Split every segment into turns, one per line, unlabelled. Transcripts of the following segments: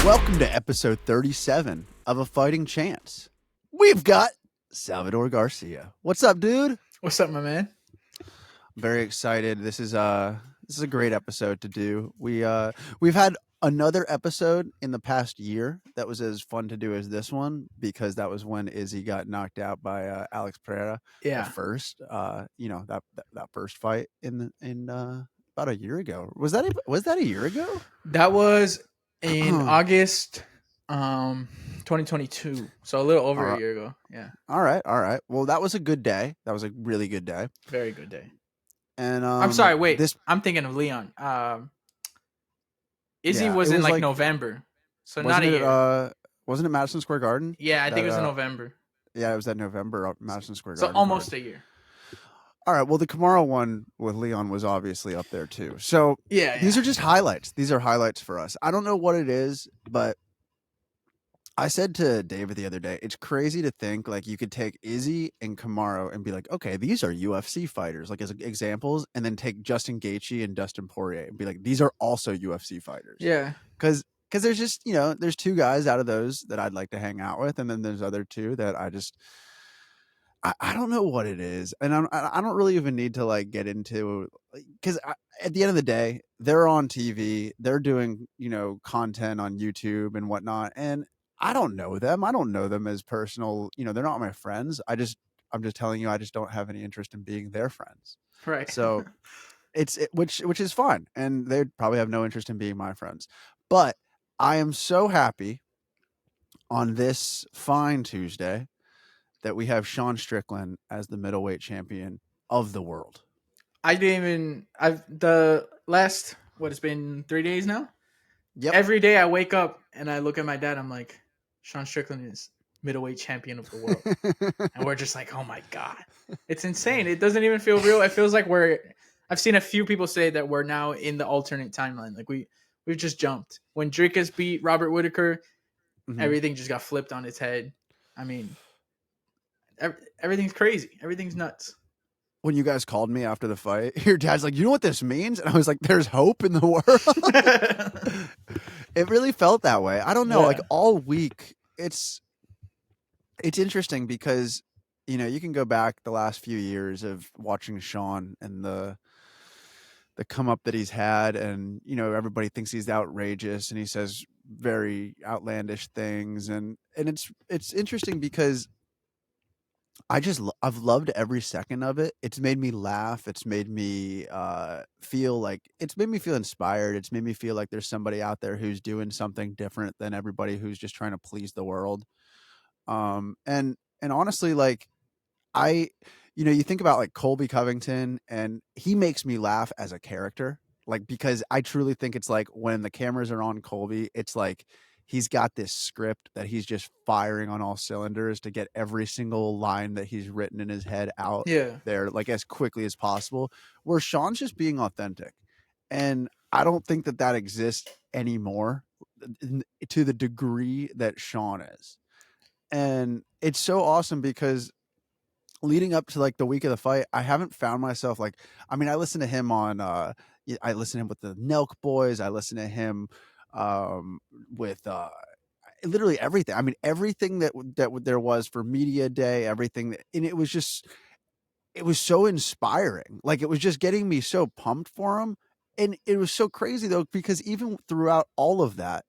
Welcome to episode 37 of A Fighting Chance. We've got Salvador Garcia. What's up, dude?
What's up, my man?
Very excited. This is a great episode to do. We've had another episode in the past year that was as fun to do as this one because that was when Izzy got knocked out by Alex Pereira.
Yeah.
The first, that first fight in about a year ago. Was that a year ago?
That was in August 2022. So a little over a year ago. Yeah.
All right. Well, that was a good day. That was a really good day.
Very good day.
And
I'm sorry, wait. I'm thinking of Leon. Izzy was in like November. So not a year.
Wasn't it Madison Square Garden?
Yeah, I think it was in November.
Yeah, it was that November Madison Square
So
Garden.
So almost a year.
All right. Well, the Kamaru one with Leon was obviously up there too. So
yeah,
these are just highlights. These are highlights for us. I don't know what it is, but I said to David the other day, it's crazy to think like you could take Izzy and Kamaru and be like, okay, these are UFC fighters, like as examples, and then take Justin Gaethje and Dustin Poirier and be like, these are also UFC fighters.
Yeah.
Because there's just, there's two guys out of those that I'd like to hang out with, and then there's other two that I don't know what it is, and I don't really even need to like get into, because at the end of the day, they're on TV, they're doing content on YouTube and whatnot, and I don't know them. I don't know them as personal. They're not my friends. I'm just telling you, I just don't have any interest in being their friends.
Right.
So which is fine, and they'd probably have no interest in being my friends. But I am so happy on this fine Tuesday that we have Sean Strickland as the middleweight champion of the world.
The last, it's been 3 days now?
Yep.
Every day I wake up and I look at my dad, I'm like, Sean Strickland is middleweight champion of the world. And we're just like, oh my God. It's insane. It doesn't even feel real. It feels like I've seen a few people say that we're now in the alternate timeline. Like we've just jumped. When Dricus beat Robert Whittaker, everything just got flipped on its head. I mean, everything's crazy. Everything's nuts.
When you guys called me after the fight, your dad's like, you know what this means? And I was like, there's hope in the world. It really felt that way. I don't know. Yeah. Like all week, it's interesting because, you can go back the last few years of watching Sean and the come up that he's had. And, everybody thinks he's outrageous and he says very outlandish things. And it's interesting because I've loved every second of it. It's made me laugh. It's made me feel inspired. It's made me feel like there's somebody out there who's doing something different than everybody who's just trying to please the world. And honestly, like you think about like Colby Covington, and he makes me laugh as a character, like, because I truly think it's like when the cameras are on Colby, it's like he's got this script that he's just firing on all cylinders to get every single line that he's written in his head out there, like as quickly as possible, where Sean's just being authentic. And I don't think that exists anymore to the degree that Sean is. And it's so awesome because leading up to like the week of the fight, I haven't found myself like, I mean, I listen to him on, I listen to him with the Nelk Boys. I listen to him with literally everything. I mean, everything that there was for media day, everything and it was so inspiring. Like it was just getting me so pumped for him. And it was so crazy though, because even throughout all of that,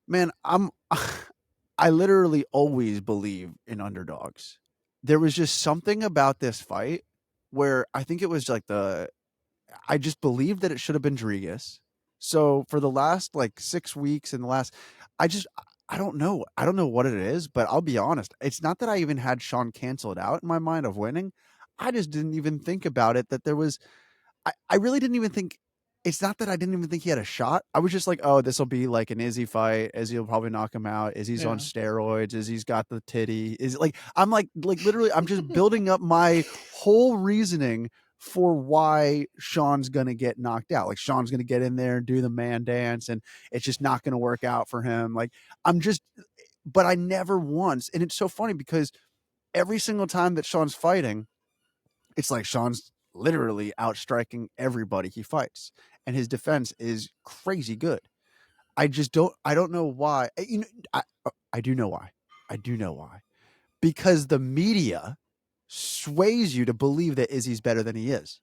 man, I literally always believe in underdogs. There was just something about this fight where I think it was like I just believed that it should have been Drigas. So for the last like 6 weeks and I don't know. I don't know what it is, but I'll be honest. It's not that I even had Sean canceled out in my mind of winning. I just didn't even think about it that there was, I really didn't even think, it's not that I didn't even think he had a shot. I was just like, oh, this will be like an Izzy fight. Izzy will probably knock him out. Izzy's on steroids. Izzy's got the titty. I'm like literally, I'm just building up my whole reasoning for why Sean's going to get knocked out. Like Sean's going to get in there and do the man dance and it's just not going to work out for him. Like but I never once. And it's so funny because every single time that Sean's fighting, it's like Sean's literally outstriking everybody he fights. And his defense is crazy good. I just don't. I don't know why. I do know why. I do know why. Because the media sways you to believe that Izzy's better than he is,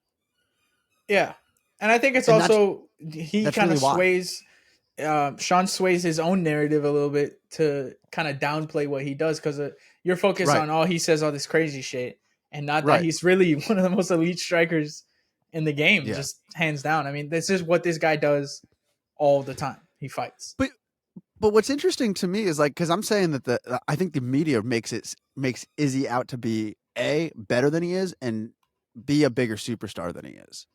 Yeah, and I think it's
and that's
also he
that's
kind
really
of
why.
sways. Sean sways his own narrative a little bit to kind of downplay what he does because you're focused
Right.
on he says all this crazy shit and not that
Right.
he's really one of the most elite strikers in the game,
Yeah.
just hands down. I mean, this is what this guy does all the time. He fights.
But what's interesting to me is like because I'm saying that I think the media makes Izzy out to be a better than he is and be a bigger superstar than he is,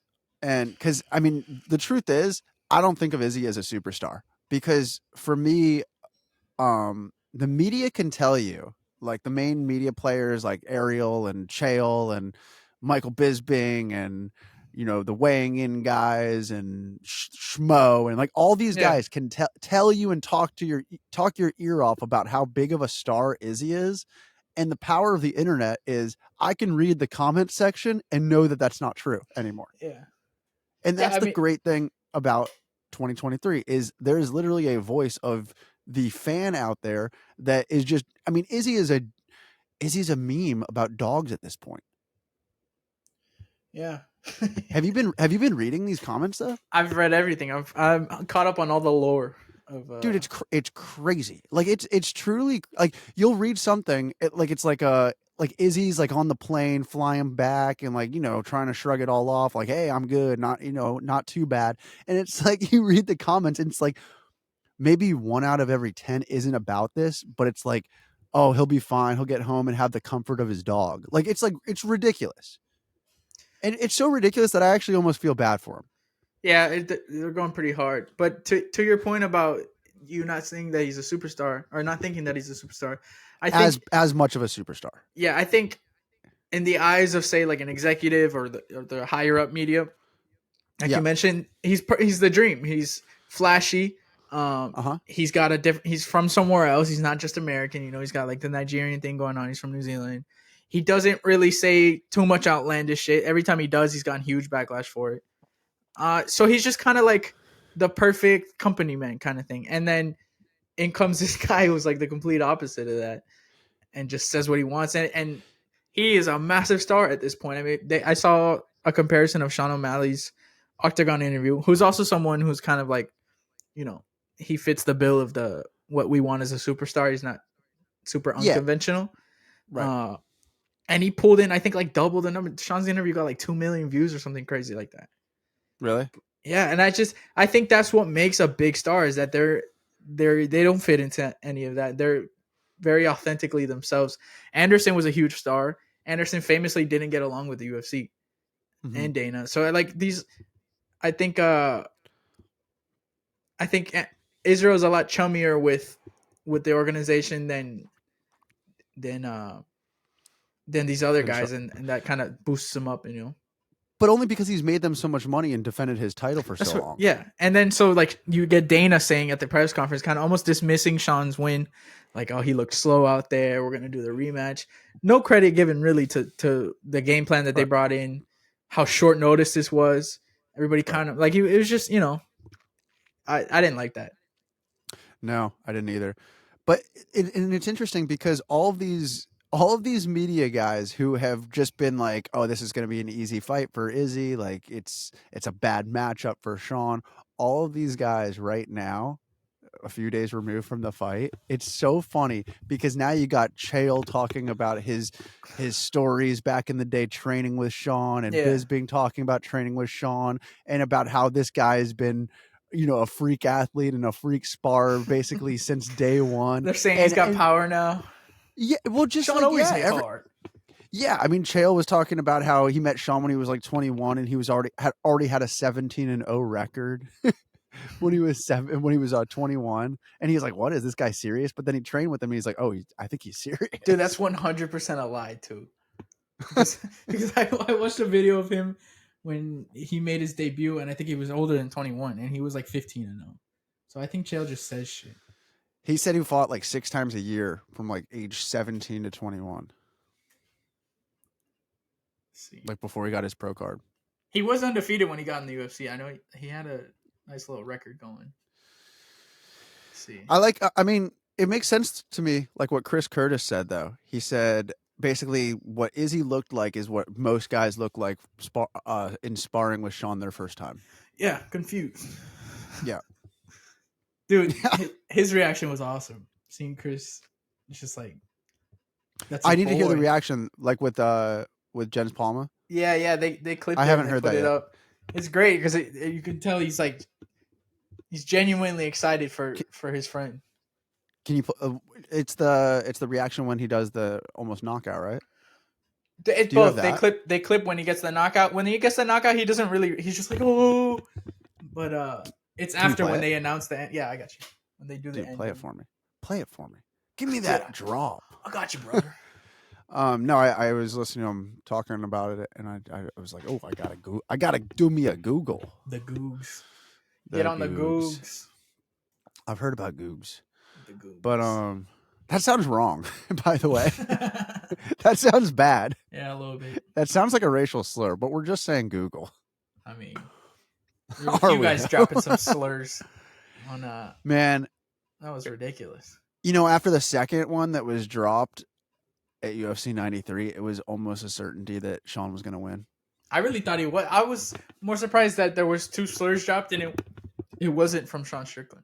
and because I mean the truth is I don't think of Izzy as a superstar because for me the media can tell you like the main media players like Ariel and Chael and Michael Bisping and the weighing in guys and Schmo and like all these
Yeah,
guys can tell you and talk your ear off about how big of a star Izzy is, and the power of the internet is I can read the comment section and know that that's not true anymore.
yeah,
And
yeah.
that's
I
the
mean,
great thing about 2023 is there is literally a voice of the fan out there that is just I mean Izzy's a meme about dogs at this point.
yeah.
Have you been reading these comments though?
I've read everything. I'm caught up on all the lore of.
Dude, it's crazy. Like it's truly like you'll read something like it's like a like Izzy's like on the plane flying back and like trying to shrug it all off like hey I'm good not not too bad, and it's like you read the comments and it's like maybe 1 out of every 10 isn't about this, but it's like, oh, he'll be fine. He'll get home and have the comfort of his dog. Like it's ridiculous. And it's so ridiculous that I actually almost feel bad for him.
Yeah, they're going pretty hard. But to your point about you not saying that he's a superstar or not thinking that he's a superstar, I think
As much of a superstar.
yeah, I think in the eyes of say like an executive or the higher up media, like
Yeah.
you mentioned, he's the dream. He's flashy.
Uh-huh.
He's got a different. He's from somewhere else. He's not just American. He's got like the Nigerian thing going on. He's from New Zealand. He doesn't really say too much outlandish shit. Every time he does, he's gotten huge backlash for it. So he's just kind of like the perfect company man kind of thing. And then in comes this guy who's like the complete opposite of that and just says what he wants. And he is a massive star at this point. I mean, I saw a comparison of Sean O'Malley's Octagon interview, who's also someone who's kind of like, you know, he fits the bill of the what we want as a superstar. He's not super
Yeah.
unconventional.
Right.
Uh, and he pulled in, I think, like double the number. Sean's interview got like 2 million views or something crazy like that.
Really?
Yeah, and I think that's what makes a big star is that they don't fit into any of that. They're very authentically themselves. Anderson was a huge star. Anderson famously didn't get along with the UFC
Mm-hmm.
and Dana. So like these I think uh I think Israel's a lot chummier with the organization than uh than these other
Then
guys and that kind of boosts him up,
but only because he's made them so much money and defended his title for
That's
so
what,
long.
yeah. And then so like you get Dana saying at the press conference, kind of almost dismissing Sean's win, like, oh, he looked slow out there. We're gonna do the rematch. No credit given really to the game plan that they
Right.
brought in, how short notice this was. Everybody
Right.
kind of like it was just I didn't like that.
No, I didn't either. But and it's interesting because all of these media guys who have just been like, "Oh, this is going to be an easy fight for Izzy," like it's a bad matchup for Sean. All of these guys right now, a few days removed from the fight, it's so funny because now you got Chael talking about his stories back in the day training with Sean, and
Yeah.
Bisping talking about training with Sean, and about how this guy has been a freak athlete and a freak spar basically since day one.
They're saying he's
And
got power now.
yeah, well, just
Sean
like
always hit hard.
I mean, Chael was talking about how he met Sean when he was like 21, and he was already had a 17-0 record when he was 21, and he was like, "What is this guy serious?" But then he trained with him, and he's like, "Oh, I think he's
Dude, that's
serious."
100% a lie too. Because I watched a video of him when he made his debut, and I think he was older than 21, and he was like 15-0. So I think Chael just says shit.
He said he fought like 6 times a year from like age 17 to 21,
Let's see.
like before he got his pro card.
He was undefeated when he got in the UFC. I know he had a nice little record going. see.
I mean, it makes sense to me, like what Chris Curtis said, though. He said basically what Izzy looked like is what most guys look like in sparring with Sean their first time.
Yeah, confused.
Yeah.
Dude, his reaction was awesome. Seeing Chris, it's just like, that's a
I need to hear the
boy.
reaction, like with Jens Palma.
Yeah, they clipped
I
it
haven't
and they
heard
put
that
it
yet.
up. It's great because you can tell he's genuinely excited for his friend.
Can you? It's the reaction when he does the almost knockout, right?
It's
Do you have
both.
that?
They clip when he gets the knockout. When he gets the knockout, he doesn't really. He's just like, oh. But it's
Can you
after
play
when
it?
they announce the end. Yeah, I got you. When they do the
Dude,
ending.
play it for me. Play it for me. Give me that drop.
I got you, brother.
No, I was listening to him talking about it, and I was like, oh, I gotta do me a Google.
The Googs.
The
Get on the
Googs.
Googs.
I've heard about Googs,
The Googs.
but that sounds wrong. By the way, that sounds bad.
Yeah, a little bit.
That sounds like a racial slur, but we're just saying Google.
I mean,
Are
you
we,
guys
though?
dropping some slurs on
Man,
that was ridiculous.
you know, after the second one that was dropped at UFC 93, it was almost a certainty that Sean was going to win.
I really thought he was. I was more surprised that there was 2 slurs dropped and it wasn't from Sean Strickland.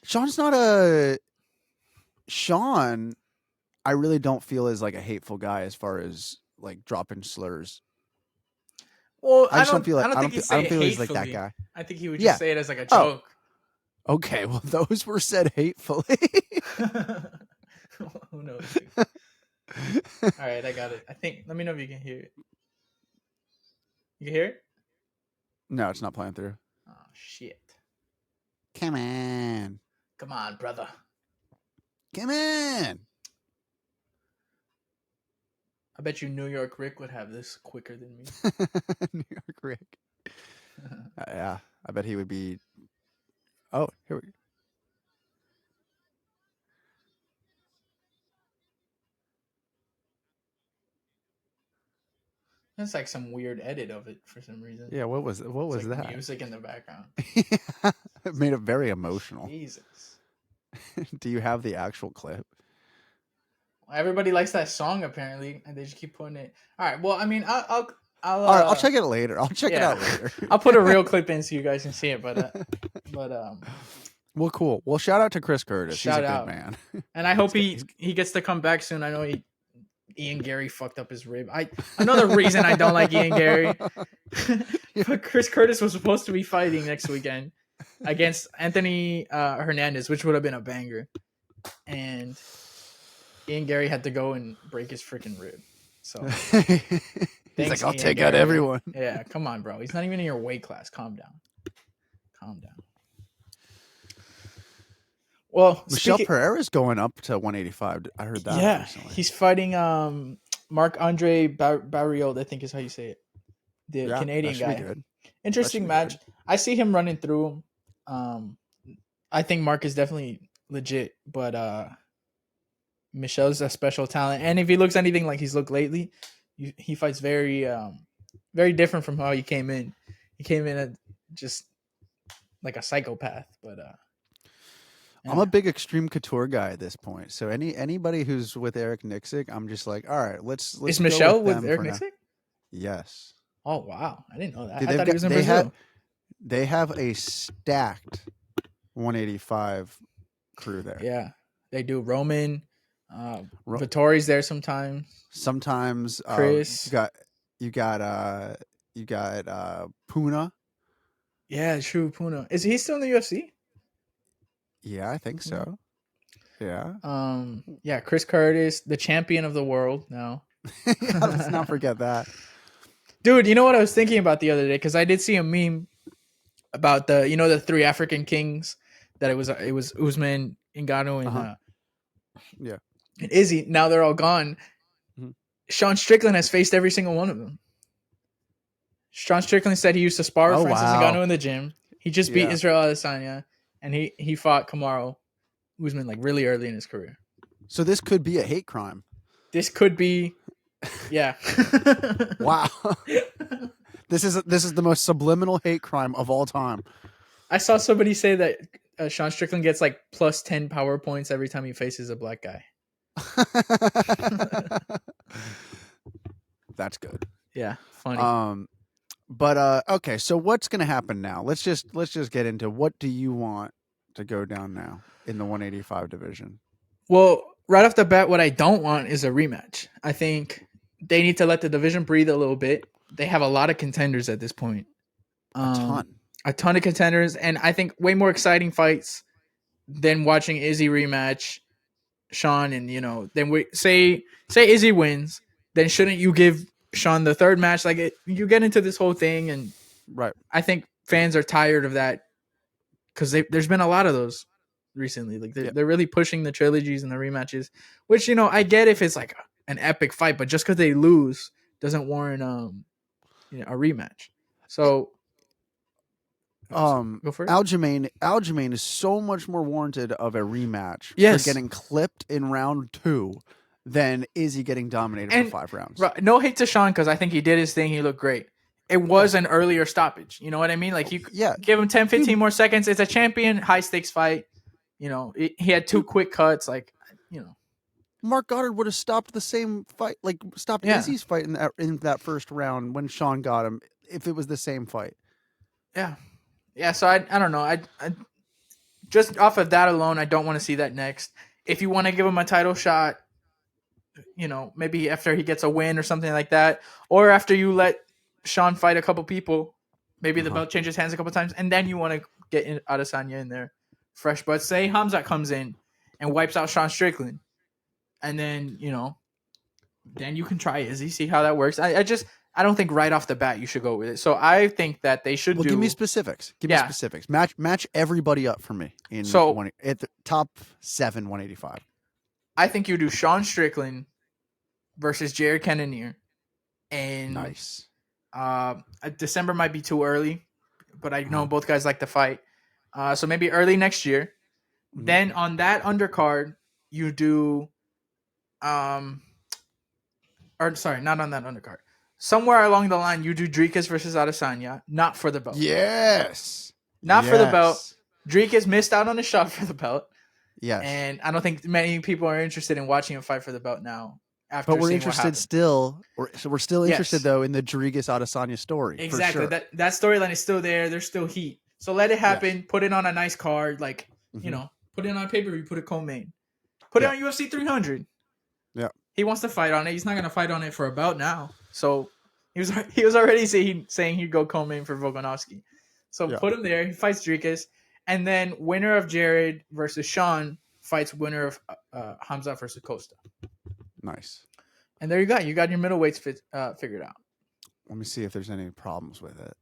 Sean, I really don't feel is like a hateful guy as far as like dropping slurs.
Well,
I just don't feel like
I don't
don't feel he's like that
hatefully.
guy.
I think he would just say it as like a joke.
Okay, well those were said hatefully.
Who knows? All right, I got it. I think. Let me know if you can hear it. You can hear it?
No, it's not playing through.
Oh shit!
Come on,
Come on, brother.
come on.
I bet you New York Rick would have this quicker than me.
New York Rick. Yeah, I bet he would be. Oh, here we go.
That's like some weird edit of it for some reason.
Yeah, what was
It's like
that?
music in the background.
Yeah, it made it very emotional.
Jesus.
Do you have the actual clip?
Everybody likes that song apparently, and they just keep putting it. All right. Well, I mean,
All right, I'll check it later. I'll check it
yeah.
out later.
I'll put a real clip in so you guys can see it. But
Well, cool. Well, shout out to Chris Curtis.
Shout
He's a
out.
good man.
and I hope he gets to come back soon. I know Ian Gary fucked up his rib. Another reason I don't like Ian Gary. But Chris Curtis was supposed to be fighting next weekend against Anthony Hernandez, which would have been a banger. And Ian Gary had to go and break his freaking rib. So
He's like, I'll
Ian
take out
Gary.
everyone.
Yeah, come on, bro. He's not even in your weight class. Calm down. Calm down. Well,
Michelle Pereira's going up to 185. I heard that.
Yeah,
recently.
he's fighting Marc-Andre Barriault, I think is how you say it. The Canadian
that should
guy.
be good.
Interesting match.
Good.
I see him running through him. I think Mark is definitely legit, but Michelle's a special talent. And if he looks anything like he's looked lately, he fights very very different from how he came in. He came in just like a psychopath, but
I'm a big Extreme Couture guy at this point. So anybody who's with Eric Nixick, I'm just like, all right, let's
is
go
Michelle with
them
Eric
for now.
Nixick?
Yes.
Oh wow, I didn't know that.
Dude,
I thought he was in Brazil.
They have a stacked 185 crew there.
Yeah, they do. Roman, Vittori's there sometimes.
Sometimes
Chris,
you got Puna.
Yeah, true. Puna, is he still in the UFC?
Yeah, I think so. Yeah.
Yeah, Chris Curtis, the champion of the world now.
Yeah, let's not forget that.
Dude, you know what I was thinking about the other day? Because I did see a meme about the 3 African kings that it was Usman, Ngannou, and and Izzy. Now they're all gone. Mm-hmm. Sean Strickland has faced every single one of them. Sean Strickland said he used to spar with Francis Ngannou in the gym. He just beat Israel Adesanya, and he fought Kamaru Usman like really early in his career.
So this could be a hate crime.
This could be, yeah.
Wow. This is the most subliminal hate crime of all time.
I saw somebody say that Sean Strickland gets like plus 10 power points every time he faces a black guy.
That's good.
Yeah, funny.
But okay, so what's gonna happen now? Let's just get into what do you want to go down now in the 185 division?
Well, right off the bat, what I don't want is a rematch. I think they need to let the division breathe a little bit. They have a lot of contenders at this point. A ton of contenders, and I think way more exciting fights than watching Izzy rematch Sean. And then we say Izzy wins, then shouldn't you give Sean the third match? Like you get into this whole thing, and
right.
I think fans are tired of that because there's been a lot of those recently. Like they're really pushing the trilogies and the rematches, which I get if it's like an epic fight, but just because they lose doesn't warrant a rematch. So go for it.
Aljamain is so much more warranted of a rematch for getting clipped in round 2 than Izzy getting dominated for 5 rounds.
No hate to Sean because I think he did his thing. He looked great. It was an earlier stoppage. You know what I mean? Like you give him 10, 15 more seconds. It's a champion, high stakes fight. He had 2 quick cuts. Like,
Mark Goddard would have stopped the same fight, like stopped Izzy's fight in that first round when Sean got him, if it was the same fight.
Yeah. Yeah, so I don't know. I just off of that alone, I don't want to see that next. If you want to give him a title shot, maybe after he gets a win or something like that, or after you let Sean fight a couple people, maybe the belt changes hands a couple times, and then you want to get Adesanya in there fresh. But say Hamzat comes in and wipes out Sean Strickland, and then then you can try Izzy, see how that works. I don't think right off the bat you should go with it. So I think that they should do.
Give me specifics. Give me specifics. Match everybody up for me in at the top 7 185.
I think you do Sean Strickland versus Jared Cannonier, and
nice.
December might be too early, but I know both guys like to fight. So maybe early next year. Mm-hmm. Then on that undercard, you do, not on that undercard. Somewhere along the line, you do Dricus versus Adesanya, not for the belt.
Yes.
Not for the belt. Dricus missed out on a shot for the belt.
Yes.
And I don't think many people are interested in watching him fight for the belt now.
But we're interested still. We're still interested, though, in the Dricus Adesanya story.
Exactly.
For sure.
That storyline is still there. There's still heat. So let it happen. Yes. Put it on a nice card. Like, put it on pay-per-view. Put it co-main. Put it on UFC 300.
Yeah.
He wants to fight on it. He's not going to fight on it for a belt now. So he was already saying he'd go co-main for Volkanovski. So put him there. He fights Dricus. And then winner of Jared versus Sean fights winner of Hamzat versus Costa.
Nice.
And there you go. You got your middleweights figured out.
Let me see if there's any problems with it.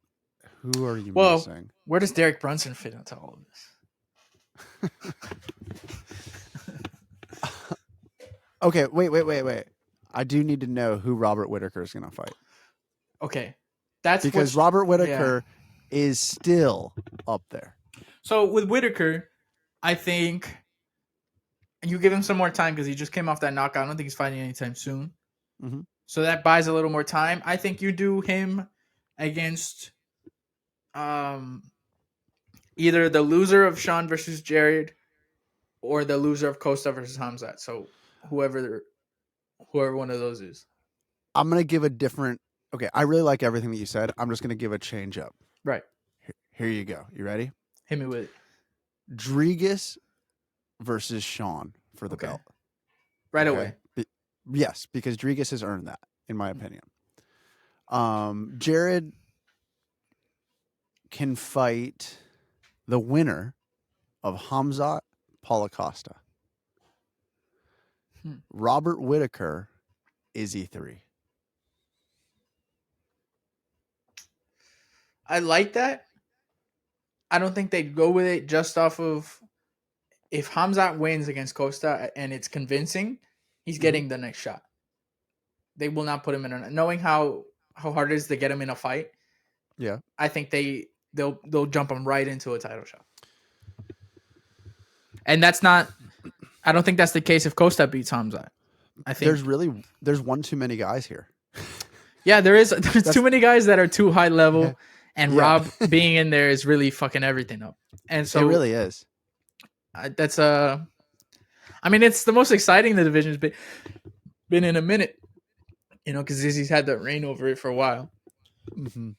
Who are you missing?
Where does Derek Brunson fit into all of this?
Okay, wait. I do need to know who Robert Whittaker is going to fight.
Okay.
Because Robert Whittaker is still up there.
So with Whittaker, I think you give him some more time because he just came off that knockout. I don't think he's fighting anytime soon.
Mm-hmm.
So that buys a little more time. I think you do him against either the loser of Sean versus Jared or the loser of Costa versus Hamzat. So whoever one of those is.
I'm going to give a different... Okay, I really like everything that you said. I'm just going to give a change up.
Right.
Here you go. You ready?
Hit me with it.
Dricus versus Sean for the belt.
Right away.
Yes, because Dricus has earned that, in my opinion. Jared can fight the winner of Hamzat Paulo Costa. Robert Whittaker is E3.
I like that. I don't think they'd go with it just off of if Hamzat wins against Costa and it's convincing, he's getting the next shot. They will not put him in knowing how hard it is to get him in a fight.
Yeah.
I think they'll jump him right into a title shot. And that's not I don't think that's the case if Costa beats Hamzat. I think
there's one too many guys here.
Yeah, there's too many guys that are too high level. And Rob being in there is really fucking everything up. And so
it really is.
That's I mean, it's the most exciting the division's been in a minute. Because Izzy's had that reign over it for a while.
Mm-hmm.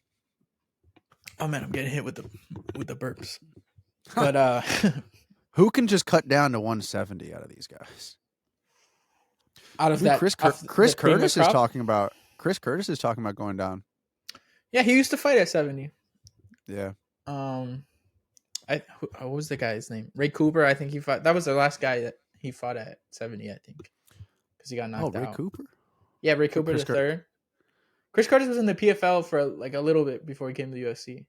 Oh man, I'm getting hit with the burps. But
who can just cut down to 170 out of these guys?
out of
Dude,
that,
Chris
the cream of
Curtis is
crop.
talking about going down.
Yeah, he used to fight at 70.
Yeah.
What was the guy's name? Ray Cooper. I think he fought. That was the last guy that he fought at 70. I think because he got knocked
Ray
out.
Cooper.
Yeah, Ray Cooper
Chris
the third. Chris Curtis was in the PFL for like a little bit before he came to the UFC.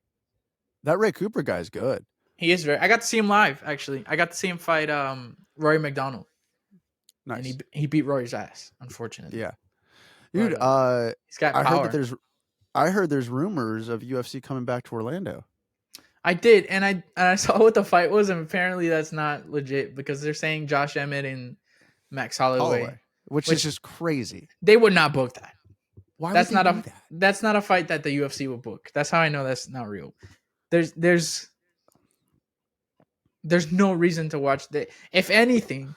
That Ray Cooper guy's good.
He is very. I got to see him live. Actually, I got to see him fight Rory McDonald.
Nice.
And he beat Rory's ass, unfortunately.
Yeah. Dude,
he's got
I
power.
heard there's rumors of UFC coming back to Orlando.
I did, and I saw what the fight was, and apparently that's not legit because they're saying Josh Emmett and Max Holloway,
which is just crazy.
They would not book that.
Why
that's
would they
not
do that?
That's not a fight that the UFC would book. That's how I know that's not real. There's no reason to watch that. If anything,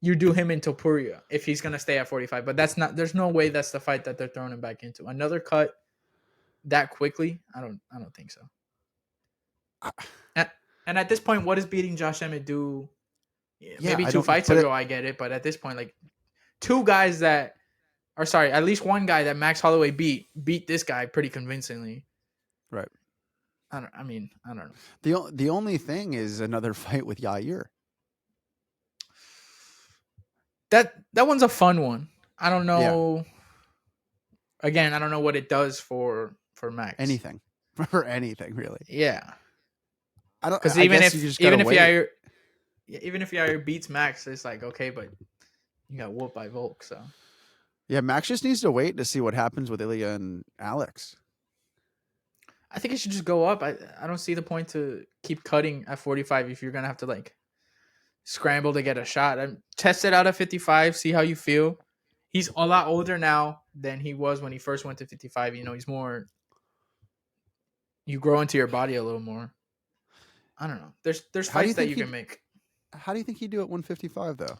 you do him in Topuria if he's gonna stay at 45. But that's not. There's no way that's the fight that they're throwing him back into. Another cut that quickly? I don't think so. And at this point, what does beating Josh Emmett do? Yeah, maybe 2 fights ago, I get it. But at this point, like 2 guys that, or sorry, at least one guy that Max Holloway beat this guy pretty convincingly.
Right.
I don't know.
The only thing is another fight with Yair.
That one's a fun one. I don't know. Yeah. Again, I don't know what it does for Max.
Anything. For anything, really.
Yeah.
I don't,
because even if Yair beats Max, it's like, okay, but you got whooped by Volk, so
yeah, Max just needs to wait to see what happens with Ilya and Alex.
I think it should just go up. I don't see the point to keep cutting at 45 if you're gonna have to like scramble to get a shot. And test it out at 55, see how you feel. He's a lot older now than he was when he first went to 55. He's more. You grow into your body a little more. I don't know. There's fights that you can make.
How do you think he'd do at 155 though?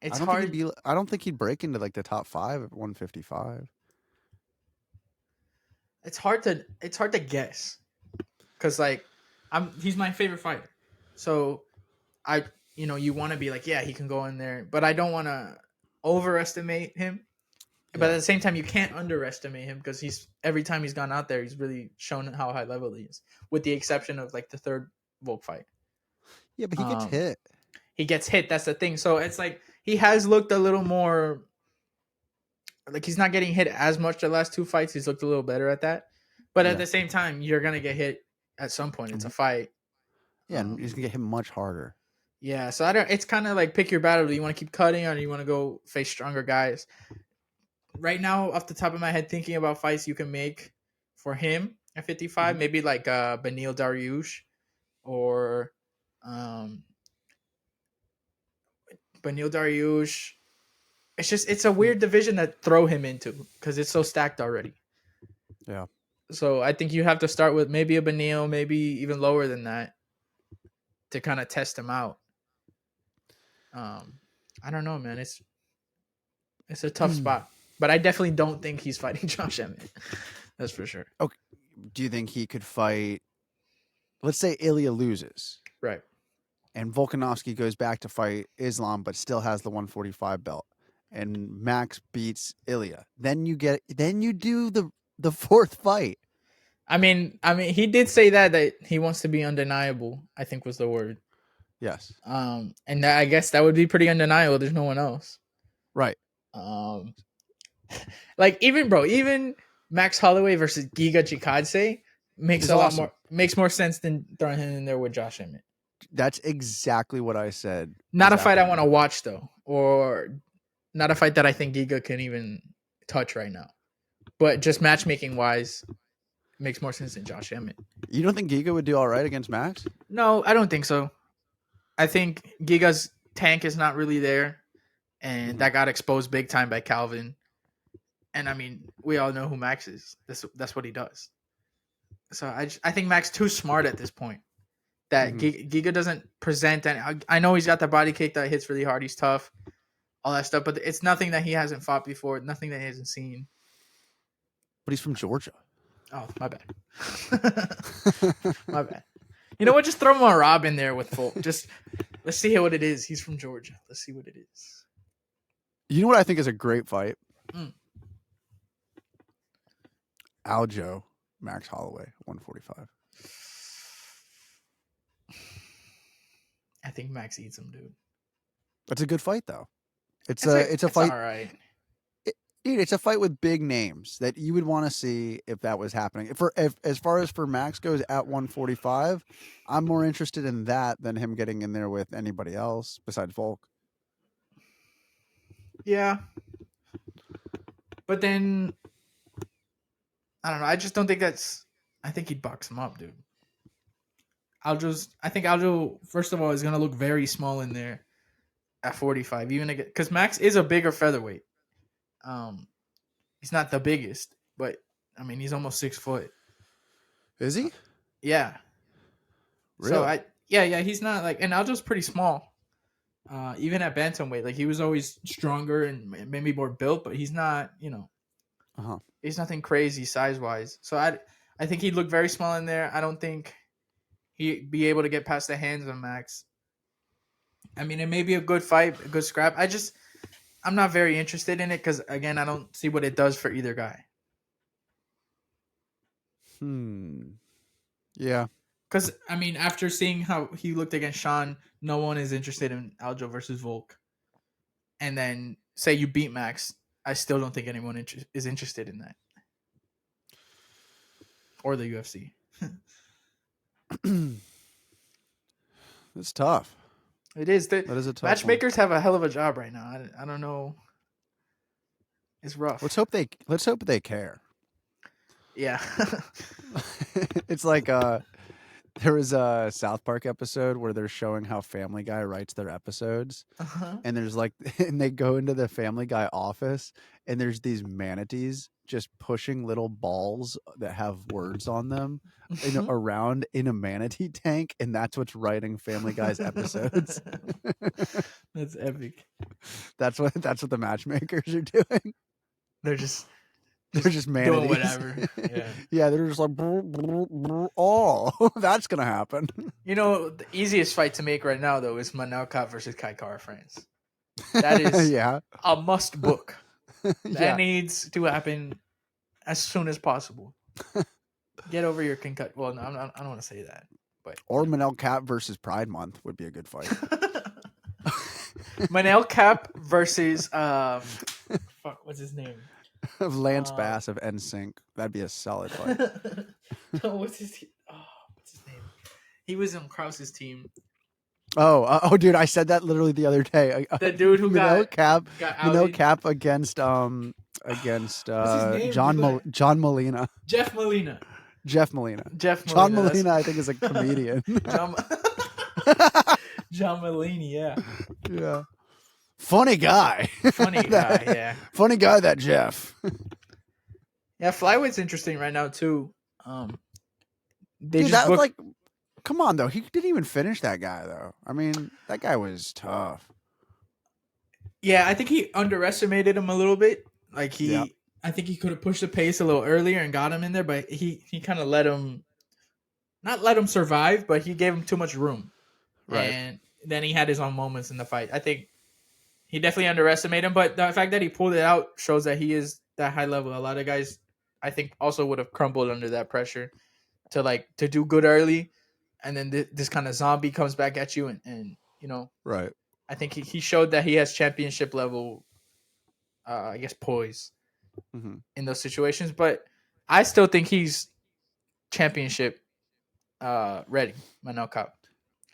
It's hard.
I don't think he'd break into like the top 5 at 155.
It's hard to guess, because like he's my favorite fighter, so you want to be like, yeah, he can go in there, but I don't want to overestimate him. Yeah. But at the same time, you can't underestimate him because every time he's gone out there, he's really shown how high level he is, with the exception of like the third Volk fight.
Yeah, but he gets hit.
He gets hit. That's the thing. So it's like he has looked a little more like he's not getting hit as much the last 2 fights. He's looked a little better at that. But at the same time, you're gonna get hit at some point. It's a fight.
Yeah, and he's gonna get hit much harder.
Yeah, so it's kind of like pick your battle. Do you want to keep cutting or do you want to go face stronger guys? Right now, off the top of my head, thinking about fights you can make for him at 55, maybe like Beneil Dariush or Beneil Dariush. It's a weird division to throw him into because it's so stacked already.
Yeah.
So I think you have to start with maybe a Beneil, maybe even lower than that, to kind of test him out. I don't know, man. It's a tough spot, but I definitely don't think he's fighting Josh Emmett. That's for sure.
Okay. Do you think he could fight? Let's say Ilya loses,
right?
And Volkanovski goes back to fight Islam, but still has the 145 belt, and Max beats Ilya. Then you do the 4th fight.
I mean, he did say that he wants to be undeniable, I think was the word.
Yes.
And I guess that would be pretty undeniable. There's no one else.
Right.
Like even Max Holloway versus Giga Chikadze makes more sense than throwing him in there with Josh Emmett.
That's exactly what I said.
Not a fight I want to watch though, or not a fight that I think Giga can even touch right now. But just matchmaking wise, makes more sense than Josh Emmett.
You don't think Giga would do all right against Max?
No, I don't think so. I think Giga's tank is not really there, and that got exposed big time by Calvin. And I mean, we all know who Max is. That's what he does. So I think Max too smart at this point. that
Mhm.
Giga doesn't present. And I know he's got the body kick that hits really hard. He's tough, all that stuff. But it's nothing that he hasn't fought before. Nothing that he hasn't seen.
But he's from Georgia.
Oh, my bad. My bad. You know what? Just throw him a Rob in there with Folk. Just let's see what it is. He's from Georgia. Let's see what it is.
You know what I think is a great fight?
Mm.
Aljo, Max Holloway, 145.
I think Max eats him, dude.
That's a good fight, though. It's a
It's
fight.
all right.
Dude, it's a fight with big names that you would want to see if that was happening. As far as for Max goes at 145, I'm more interested in that than him getting in there with anybody else besides Volk.
Yeah. But then I don't know. I just don't think that's. I think he'd box him up, dude. I think Aljo, first of all, is gonna look very small in there at 45, even because Max is a bigger featherweight. He's not the biggest, but I mean he's almost 6 foot.
Is he?
Yeah.
Really?
So yeah, he's not like, and Aljo's pretty small. Even at bantamweight, like he was always stronger and maybe more built, but he's not, he's nothing crazy size wise. So I think he'd look very small in there. I don't think he'd be able to get past the hands of Max. I mean, it may be a good fight, a good scrap. I'm not very interested in it because, again, I don't see what it does for either guy.
Yeah.
Because, I mean, after seeing how he looked against Sean, no one is interested in Aljo versus Volk. And then say you beat Max, I still don't think anyone is interested in that. Or the UFC.
It's tough.
It is.
That is a tough
matchmakers have a hell of a job right now. I don't know. It's rough.
Let's hope they care.
Yeah.
It's like there was a South Park episode where they're showing how Family Guy writes their episodes. And there's and they go into the Family Guy office and there's these manatees just pushing little balls that have words on them around in a manatee tank, and that's what's writing Family Guy's episodes.
That's epic.
That's what the matchmakers are doing.
They're just
manatees.
doing whatever. Yeah.
Yeah, they're just like, oh, that's gonna happen.
You know, the easiest fight to make right now though is Manel Kape versus Kai Kara France. That is a must book. That needs to happen as soon as possible. Get over your concussion. Well, no, I don't want to say that. But
or Manel Kape versus Pride Month would be a good fight.
Manel Kape versus what's his name?
Lance Bass of NSYNC. That'd be a solid fight.
What's his name? He was on Krause's team.
Dude, I said that literally the other day.
The dude who got
Kape against John Molina.
Jeff Molina.
John Molina, I think, is a comedian.
John Molina, yeah.
Yeah. Funny guy.
Yeah.
Funny guy, that Jeff.
Yeah, flyweight's interesting right now too.
Come on though, he didn't even finish that guy though. I mean, that guy was tough.
Yeah, I think he underestimated him a little bit. I think he could have pushed the pace a little earlier and got him in there, but he kind of not let him survive, but he gave him too much room. Right. And then he had his own moments in the fight. I think he definitely underestimated him, but the fact that he pulled it out shows that he is that high level. A lot of guys, I think, also would have crumbled under that pressure to do good early, and then this kind of zombie comes back at you, and
right.
I think he showed that he has championship level, poise in those situations. But I still think he's championship ready, Manel Kape,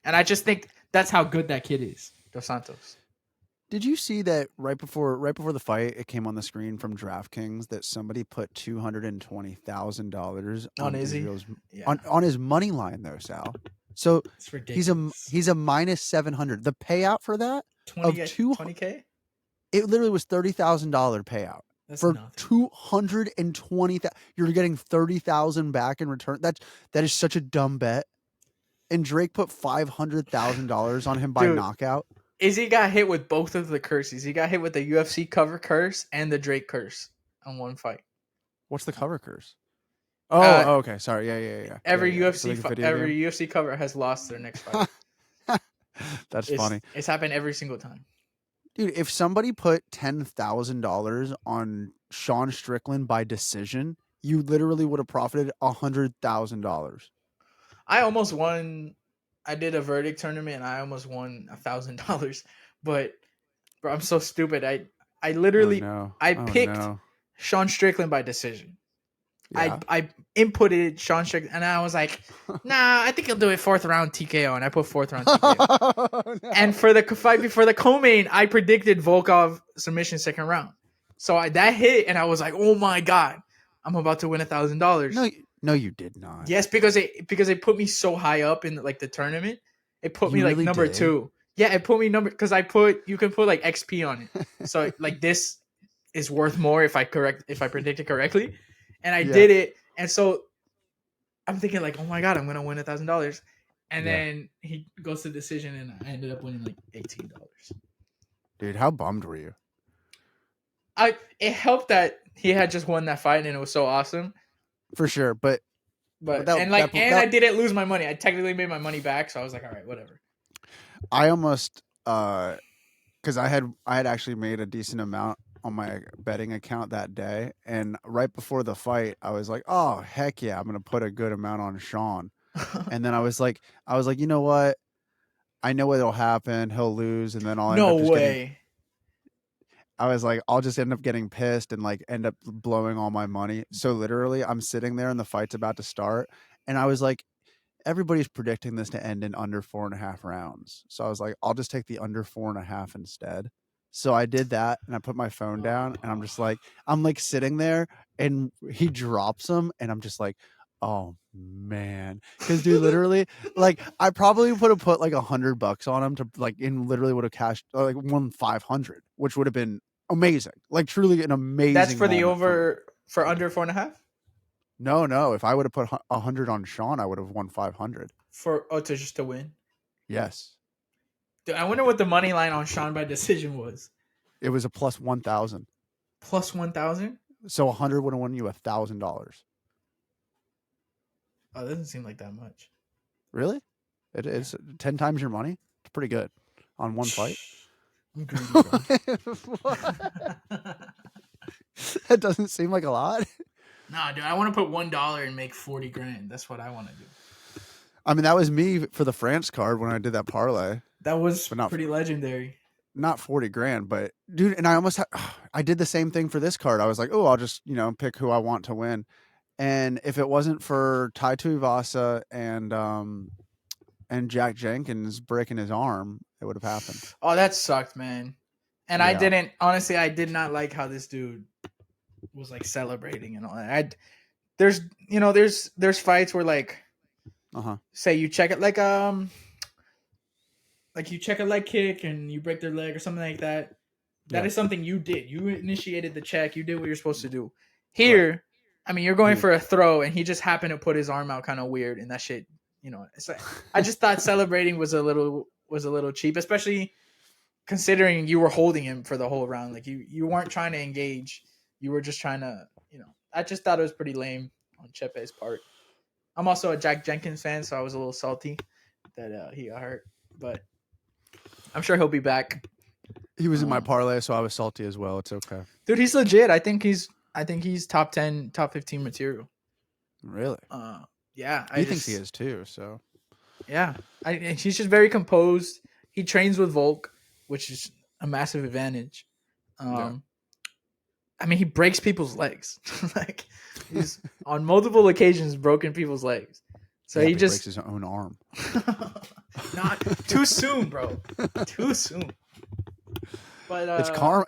and I just think that's how good that kid is, Dos Santos.
Did you see that right before the fight, it came on the screen from DraftKings that somebody put $220,000 on Israel's on his money line though, Sal? So he's a minus 700. The payout for that
20K.
It literally was $30,000 payout. That's for nothing. 220,000. You're getting 30,000 back in return. That is such a dumb bet. and Drake put $500,000 on him by
Dude,
knockout.
Izzy got hit with both of the curses. He got hit with the UFC cover curse and the Drake curse on one fight.
What's the cover curse?
Uh,
Okay. Sorry. Yeah.
every
So like a
UFC
video
every
game?
UFC cover has lost their next fight.
That's
It's
funny.
it's happened every single time.
Dude, if somebody put $10,000 on Sean Strickland by decision, you literally would have profited $100,000.
I almost won. I did a verdict tournament and I almost won $1,000. But bro, I'm so stupid. I
Oh
literally
no.
I
Oh
picked
no.
Sean Strickland by decision.
Yeah.
I inputted Sean Strickland and I was like, nah, I think he'll do it fourth round TKO, and I put fourth round TKO.
Oh,
And
no.
for the fight before the co-main, I predicted Volkov submission second round. So that hit, and I was like, "Oh my god, I'm about to win $1,000."
No, you did not.
Yes, because it put me so high up in like the tournament. It put
You
me like
really
number
did?
2. Yeah, it put me number because you can put like XP on it. So like this is worth more if I predict it correctly, and I
Yeah.
did it. And so I'm thinking like, "Oh my god, I'm gonna win $1,000." And
Yeah.
then he goes to decision, and I ended up winning like $18.
Dude, how bummed were you?
It helped that he had just won that fight and it was so awesome.
For sure, but
But
that, that
I
that
didn't lose my money. I technically made my money back, so I was like, all right, whatever.
I almost because I had actually made a decent amount on my betting account that day, and right before the fight, I was like, "Oh heck yeah, I'm gonna put a good amount on Sean." And then I was like, you know what? I know what'll happen. He'll lose, and then I'll end
No
up just getting.
way.
I was like, I'll just end up getting pissed and like end up blowing all my money. So literally, I'm sitting there and the fight's about to start, and I was like, everybody's predicting this to end in under 4.5 rounds. So I was like, I'll just take the under 4.5 instead. So I did that and I put my phone down and I'm like sitting there and he drops them and I'm just like, oh man. Cause dude, literally, like I probably would have put like $100 on him to like, and literally would have cashed like won 500, which would have been amazing. Like truly an
That's
amazing
for the
moment for me.
over for under 4.5
No. If I would have put 100 on Sean, I would have won 500.
for to just to win.
Yes.
Dude, I wonder what the money line on Sean by decision was.
It was a plus 1,000.
Plus 1,000.
So 100 would have won you $1,000.
Oh, that doesn't seem like that much.
Really? It is 10 times your money. It's pretty good on one fight.
I'm greedy, bro.
That doesn't seem like a lot.
Nah, dude, I want to put $1 and make 40 grand. That's what I want to do.
I mean, that was me for the France card when I did that parlay.
That was
But not
pretty legendary.
not 40 grand, but dude, and I almost I did the same thing for this card. I was like, oh, I'll just, pick who I want to win. And if it wasn't for Tai Tuivasa and Jack Jenkins breaking his arm, it would have happened.
Oh, that sucked, man. And
Yeah.
I did not like how this dude was like celebrating and all that. There's fights where like, say you check it like you check a leg kick and you break their leg or something like that. That is something you did. You initiated the check. You did what you're supposed to do. Here, right. I mean, you're going for a throw, and he just happened to put his arm out kind of weird, and that shit, it's like, I just thought celebrating was a little cheap, especially considering you were holding him for the whole round. Like you weren't trying to engage. You were just trying to, I just thought it was pretty lame on Chepe's part. I'm also a Jack Jenkins fan, so I was a little salty that he got hurt, but I'm sure he'll be back.
He was in my parlay, so I was salty as well. It's okay.
Dude, he's legit. I think he's top 10, top 15 material.
Really?
Yeah.
He thinks he is too, so.
Yeah. He's just very composed. He trains with Volk, which is a massive advantage. I mean, he breaks people's legs. Like, he's on multiple occasions broken people's legs. So he just
breaks his own arm.
Not too soon, bro. Too soon. But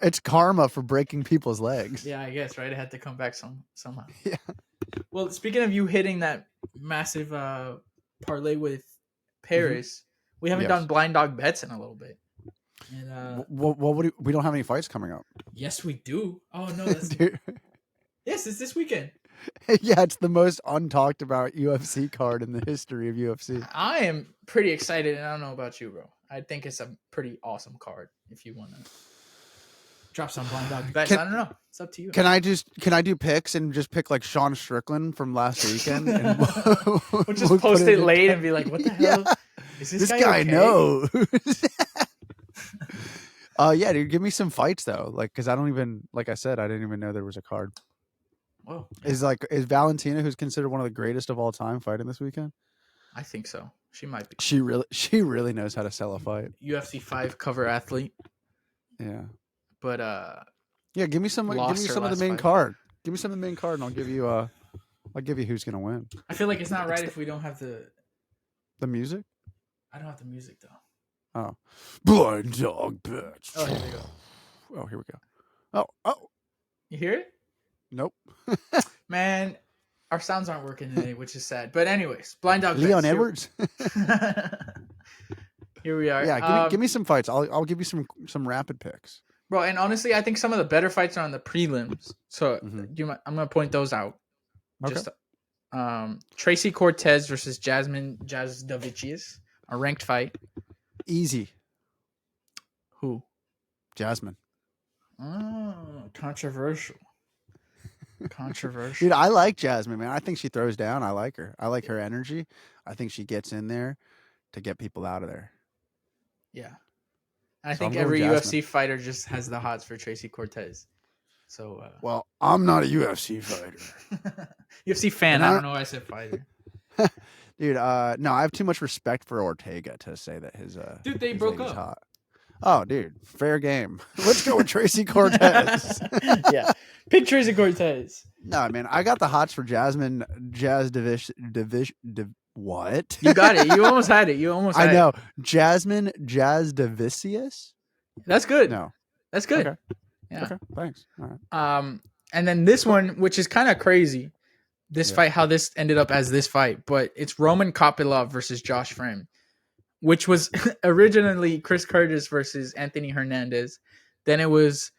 it's karma for breaking people's legs.
Yeah, I guess, right? It had to come back somehow.
Yeah.
Well, speaking of you hitting that massive parlay with Paris, we haven't done blind dog bets in a little bit. And
we don't have any fights coming up.
Yes, we do. Oh no, that's yes, it's this weekend.
Yeah, it's the most untalked about UFC card in the history of UFC.
I am pretty excited, and I don't know about you, bro. I think it's a pretty awesome card. If you want to drop some blind dog bets,
Can
I don't know. It's up to you.
can I do picks and just pick like Sean Strickland from last weekend and
We'll just
we'll put
post it
in
late and be like, "What the
yeah,
hell is
this
guy
guy
okay?"
knows. Yeah, dude, give me some fights though, like because I don't even like I said, I didn't even know there was a card.
Well, yeah,
Is Valentina, who's considered one of the greatest of all time, fighting this weekend?
I think so. She might be
She really knows how to sell a fight.
UFC 5 cover athlete,
Yeah,
but
yeah. Give me
lost her
some of the
last
main
fight.
card. Give me some of the main card, and I'll give you who's gonna win.
I feel like it's not right if we don't have
The music.
I don't have the music though.
Oh, blind dog bitch.
Oh, here we go.
Oh, here we go. Oh,
You hear it?
nope.
Man, our sounds aren't working today, which is sad. But anyways, blind dog
Leon
bets.
Edwards.
Here we are.
Yeah, give me some fights. I'll give you some rapid picks.
Bro, and honestly, I think some of the better fights are on the prelims. So
Mhm.
I'm gonna point those out.
Okay.
Just Tracy Cortez versus Jasmine Jazdavicius, a ranked fight.
Easy,
Who?
Jasmine.
Oh, controversial.
Dude, I like Jasmine, man. I think she throws down. I like her. I like her energy. I think she gets in there to get people out of there.
Yeah. And I
So I'm
think
going
every
Jasmine.
UFC fighter just has the hots for Tracy Cortez. So
Well, I'm not a UFC fighter.
UFC fan.
And
I don't know why I said fighter.
Dude, no, I have too much respect for Ortega to say that his
Dude, they
his
broke
lady's
up.
hot. Oh, dude, fair game. Let's go with Tracy Cortez.
Yeah. Pick Tracy Cortez.
No, man, I got the hots for Jasmine what?
You got it. You almost had it. You almost had
I know.
it.
Jasmine Jazdavicius?
That's good.
No.
That's good.
Okay.
Yeah.
Okay. Thanks. All right.
And then this one, which is kind of crazy, this
Yeah.
fight, how this ended up as this fight, but it's Roman Kopylov versus Josh Friend, which was originally Chris Curtis versus Anthony Hernandez. Then it was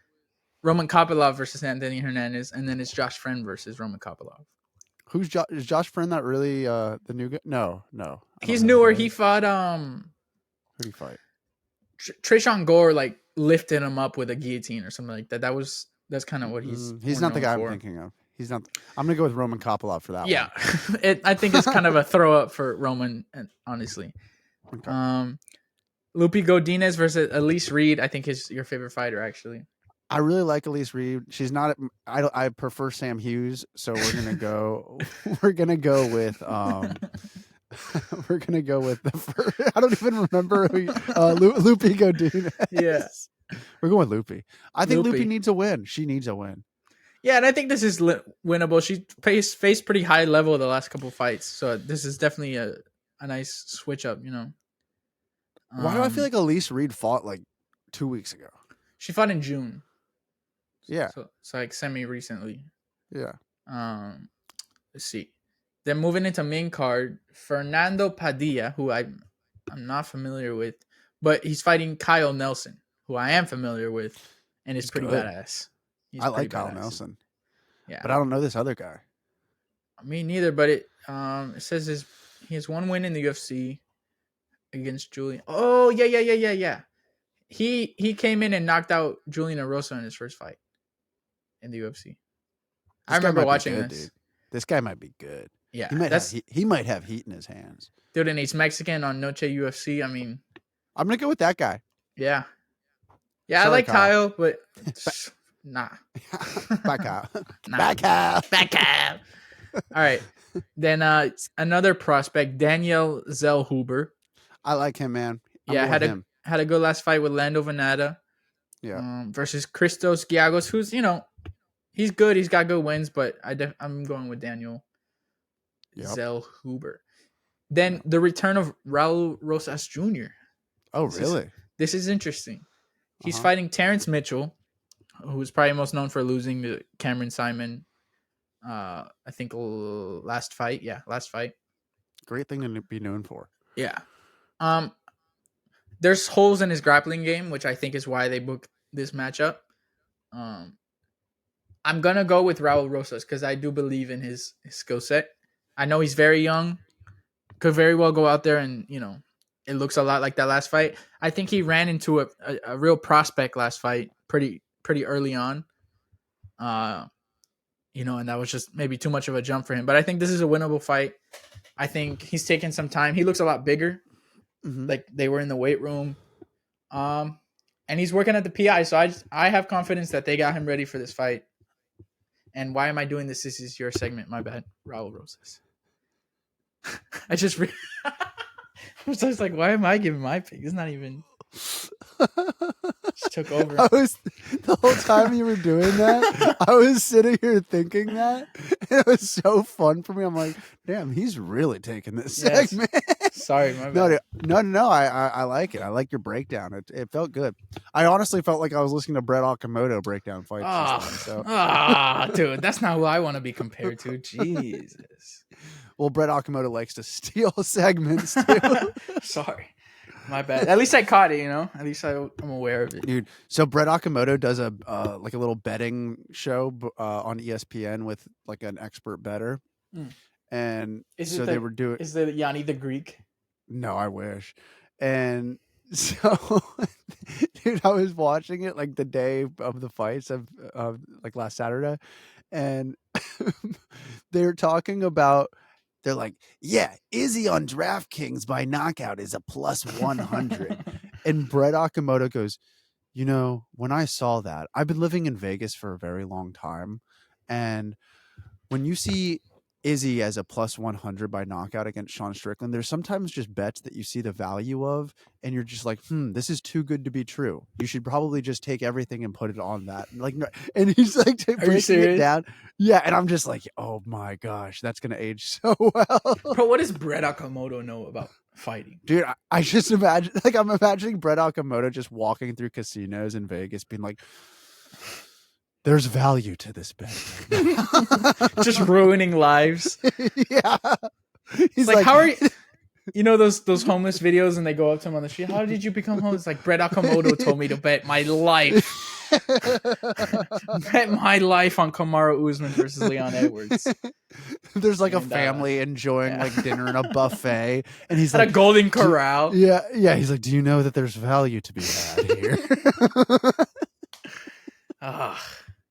Roman Kopylov versus Anthony Hernandez, and then it's Josh Friend versus Roman Kopylov.
Is Josh Friend that really the new guy? No. I don't
He's
know
newer.
who
He fought
Who'd he fight?
Trayshawn Gore, like lifted him up with a guillotine or something like that. That's kind of what he's
He's
more
not the
known
guy
for.
I'm thinking of. He's not. I'm gonna go with Roman Kopylov for that
Yeah,
one.
I think it's kind of a throw up for Roman, honestly.
Okay.
Lupi Godinez versus Elise Reed, I think is your favorite fighter, actually.
I really like Elise Reed. She's not. I prefer Sam Hughes, so we're gonna go. We're gonna go with. We're gonna go with the first. I don't even remember who. Lupi Godinez.
Yeah.
We're going with Lupi. I think
Lupi.
Lupi needs a win. She needs a win.
Yeah, and I think this is winnable. She faced pretty high level the last couple fights, so this is definitely a nice switch up, you know.
Why do I feel like Elise Reed fought like 2 weeks ago?
She fought in June?
Yeah.
So it's like semi recently.
Yeah.
Let's see. Then moving into main card, Fernando Padilla, who I'm not familiar with, but he's fighting Kyle Nelson, who I am familiar with, and is pretty
good.
badass.
I like Kyle Nelson.
Yeah.
But I don't know this other guy.
Me neither, but it says he has one win in the UFC against Julian. Oh, yeah. He came in and knocked out Julian Erosa in his first fight in the UFC. I remember watching this.
Dude. This guy might be good.
Yeah.
He might have heat in his hands.
Dude, and he's Mexican on Noche UFC. I mean,
I'm going to go with that guy.
yeah. Yeah,
Sorry,
I like Kyle, but nah.
Back out.
Nah.
Back out.
All right. Then another prospect, Daniel Zellhuber.
I like him, man.
Had a good last fight with Lando Venata.
Yeah.
Versus Christos Giagos, who's, you know, he's good. He's got good wins, but I'm going with Daniel Zellhuber. Then the return of Raul Rosas Jr.
Oh, really?
This is interesting. He's fighting Terrence Mitchell, who's probably most known for losing to Cameron Simon. I think last fight. Yeah, last fight.
Great thing to be known for.
Yeah. There's holes in his grappling game, which I think is why they booked this matchup. I'm gonna go with Raul Rosas because I do believe in his skill set. I know he's very young, could very well go out there and it looks a lot like that last fight. I think he ran into a real prospect last fight pretty early on. And that was just maybe too much of a jump for him. But I think this is a winnable fight. I think he's taking some time. He looks a lot bigger.
Mm-hmm.
Like they were in the weight room. And he's working at the PI, so I have confidence that they got him ready for this fight. And why am I doing this? This is your segment. My bad. Raul Rosas. I just was like, why am I giving my pick? It's not even. Just took over.
The whole time you were doing that, I was sitting here thinking that. And it was so fun for me. I'm like, damn, he's really taking this segment.
Sorry, my bad.
No. I like it. I like your breakdown. It felt good. I honestly felt like I was listening to Brett Okamoto breakdown fights.
Dude, that's not who I want to be compared to. Jesus.
Well, Brett Okamoto likes to steal segments too.
Sorry. My bad. At least I caught it, At least I'm aware of it.
Dude, so Brett Okamoto does a like a little betting show on ESPN with like an expert bettor. And they were doing...
Is it Yanni the Greek?
No, I wish. And so, dude, I was watching it like the day of the fights of like last Saturday. And they were talking about... They're like, yeah, Izzy on DraftKings by knockout is a plus 100. And Brett Okamoto goes, when I saw that, I've been living in Vegas for a very long time. And when you see Izzy as a plus 100 by knockout against Sean Strickland, there's sometimes just bets that you see the value of, and you're just like, this is too good to be true. You should probably just take everything and put it on that. And he's like breaking it down. Yeah, and I'm just like, oh my gosh, that's gonna age so well.
Bro, what does Brett Okamoto know about fighting?
Dude, I just imagine, I'm imagining Brett Okamoto just walking through casinos in Vegas being like, there's value to this bet.
Just ruining lives.
Yeah.
He's like, how are you? Those homeless videos, and they go up to him on the street. How did you become homeless? Like, Brett Okamoto told me to bet my life. Bet my life on Kamaru Usman versus Leon Edwards.
There's like a family enjoying like dinner in a buffet, and he's
at
like
a Golden Corral.
Yeah. He's like, do you know that there's value to be had here?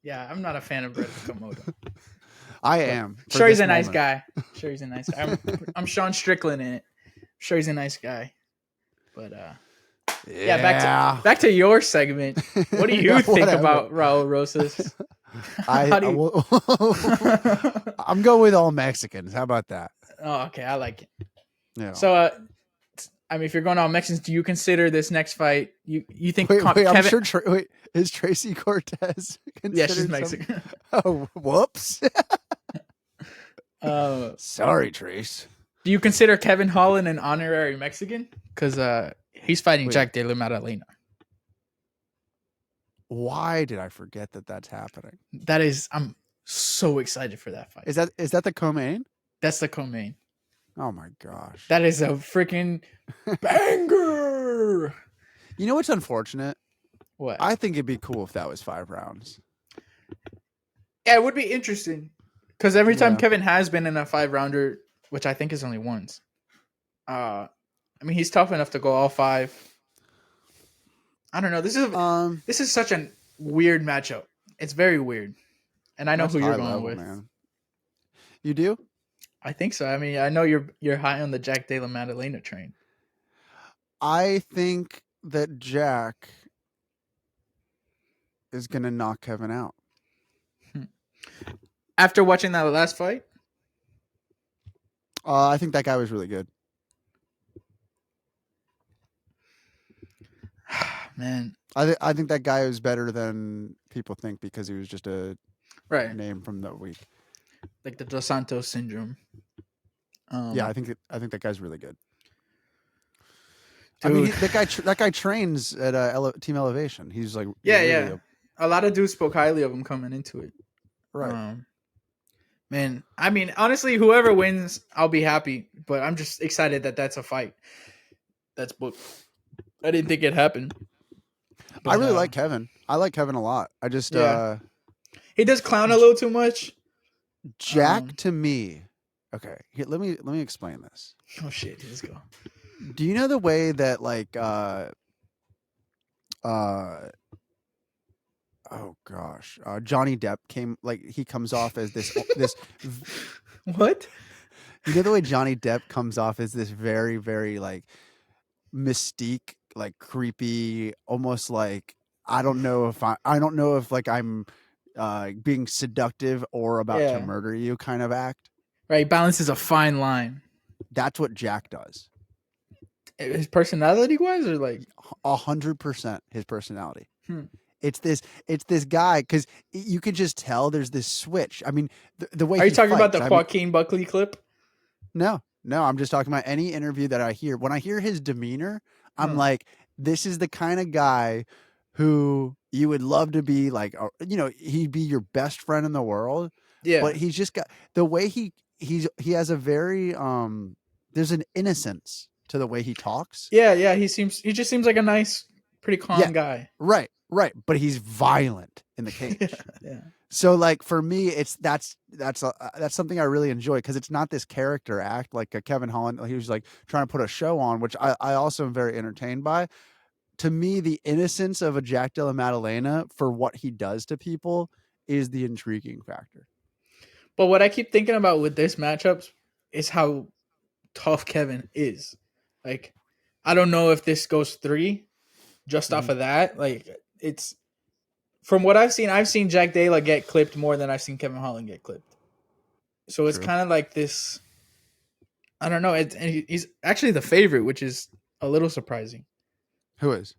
Yeah, I'm not a fan of Brett Okamoto.
I am.
Sure, he's a nice guy. I'm Sean Strickland in it. Sure, he's a nice guy. But yeah, back to your segment. What do you think about Raul Rosas?
I'm going with all Mexicans. How about that?
Oh, okay, I like it.
Yeah.
So, if you're going all Mexicans, do you consider this next fight? You think?
Wait, I'm sure. Is Tracy Cortez?
Yeah, she's Mexican.
Oh, whoops. Sorry, Trace.
Do you consider Kevin Holland an honorary Mexican? Because he's fighting Jack Della Maddalena.
Why did I forget that that's happening?
I'm so excited for that fight.
Is that the co-main?
That's the co-main.
Oh my gosh.
That is a freaking banger.
You know what's unfortunate?
What?
I think it'd be cool if that was 5 rounds.
Yeah, it would be interesting. Because every time Kevin has been in a 5-rounder, which I think is only once, he's tough enough to go all 5. I don't know. This is such a weird matchup. It's very weird. And I know who you're going with. Man.
You do?
I think so. I know you're high on the Jack Della Maddalena train.
I think that Jack is going to knock Kevin out.
After watching that last fight?
I think that guy was really good.
Man.
I think that guy was better than people think because he was just a name from the week.
Like the Dos Santos syndrome.
Yeah, I think that guy's really good. Dude. That guy trains at Team Elevation. He's like
a lot of dudes spoke highly of him coming into it.
Right.
Man, honestly, whoever wins, I'll be happy. But I'm just excited that that's a fight that's booked. I didn't think it happened.
But, I really like Kevin. I like Kevin a lot. I just
He does clown a little too much.
Jack to me. Okay, here, let me explain this.
Oh shit, let's go.
Do you know the way that like oh gosh, Johnny Depp he comes off as this.
What?
You know the way Johnny Depp comes off as this very very like mystique, like creepy, almost like I don't know if like I'm being seductive or about to
Yeah.
murder you kind of act.
Right. Balance is a fine line.
That's what Jack does.
His personality wise, or like
100% his personality.
Hmm.
It's this guy because you can just tell there's this switch. I mean, the way
Are you
he
talking about
fights.
the
I mean,
Joaquin Buckley clip?
no, I'm just talking about any interview that I hear. When I hear his demeanor, I'm
Huh.
like, this is the kind of guy who you would love to be like. He'd be your best friend in the world.
Yeah.
But he's just got the way he has a very there's an innocence to the way he talks.
Yeah. He just seems like a nice, pretty
Yeah,
calm guy.
right. But he's violent in the cage.
Yeah.
So like for me, that's something I really enjoy because it's not this character act like Kevin Holland. He was like trying to put a show on, which I also am very entertained by. To me, the innocence of a Jack Della Maddalena for what he does to people is the intriguing factor.
But what I keep thinking about with this matchups is how tough Kevin is. Like, I don't know if this goes 3 just off of that. Like, it's from what I've seen Jack Della get clipped more than I've seen Kevin Holland get clipped. So it's
True.
kind of like this. I don't know. He's actually the favorite, which is a little surprising.
Who is?